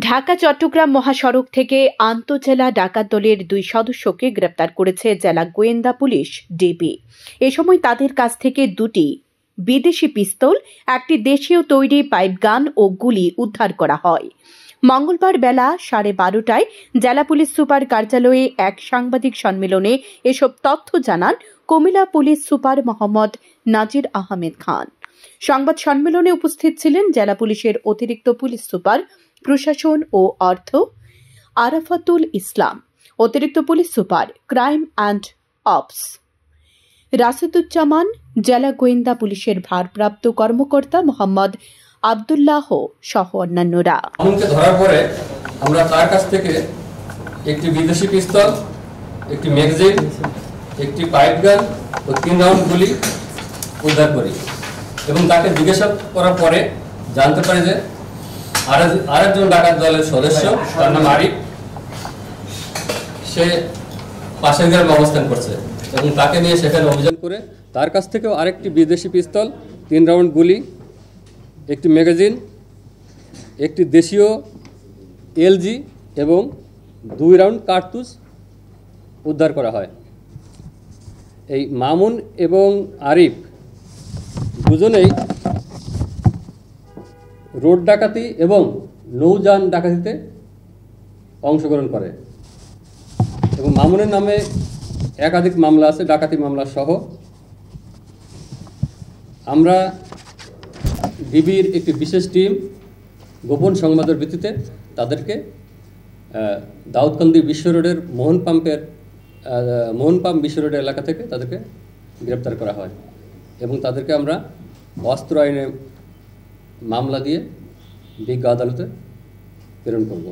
ঢাকা চট্টগ্রাম মহাসড়ক থেকে আন্তঃজেলা ডাকাত দলের 2 সদস্যকে গ্রেপ্তার করেছে জেলা গোয়েন্দা পুলিশ ডিবি। এ সময় তাদের কাছ থেকে 2টি বিদেশি পিস্তল, একটি দেশীয় তৈরি পাইপ গান ও গুলি উদ্ধার করা হয়। মঙ্গলবার বেলা 12:30টায় জেলা পুলিশ সুপার কার্যালয়ে এক সাংবাদিক সম্মেলনে এসব তথ্য জানান কুমিল্লা পুলিশ সুপার মোহাম্মদ নাজির আহমেদ খান। সংবাদ সম্মেলনে উপস্থিত ছিলেন জেলা পুলিশের অতিরিক্ত পুলিশ সুপার প্রশাসন ও অর্থ আরাফাতুল ইসলাম, অতিরিক্ত police super crime and ops Rasheduzzaman, জেলা গোয়েন্দা পুলিশের ভারপ্রাপ্ত কর্মকর্তা মোহাম্মদ আব্দুল্লাহ সহ অন্যান্যরা। ধরার পরে আমরা তার কাছ থেকে একটি বিদেশি পিস্তল, একটি ম্যাগাজিন, একটি পাইপ গান ও 3 রাউন্ড গুলি উদ্ধার করি এবং তাকে জিজ্ঞাসা করার পরে জানতে পারি যে আরেকজন ডাকাত দলের সদস্য, তার নাম আরিফ, সে পাশের গ্রামে অবস্থান করছে এবং তাকে নিয়ে সেখানে অভিযান করে তার কাছ থেকেও আরেকটি বিদেশি পিস্তল, 3 রাউন্ড গুলি, একটি ম্যাগাজিন, একটি দেশীয় এলজি এবং 2 রাউন্ড কার্তুজ উদ্ধার করা হয়। এই মামুন এবং আরিফ দুজনেই রোড ডাকাতি এবং নৌযান ডাকাতিতে অংশগ্রহণ করে এবং মামুনের নামে একাধিক মামলা আছে, ডাকাতি মামলা সহ। আমরা ডিবির একটি বিশেষ টিম গোপন সংবাদের ভিত্তিতে তাদেরকে দাউদকান্দি বিশ্ব রোডের মোহন পাম্প বিশ্ব রোডের এলাকা থেকে তাদেরকে গ্রেপ্তার করা হয় এবং তাদেরকে আমরা অস্ত্র আইনে মামলা দিয়ে বিজ্ঞ আদালতে প্রেরণ করব।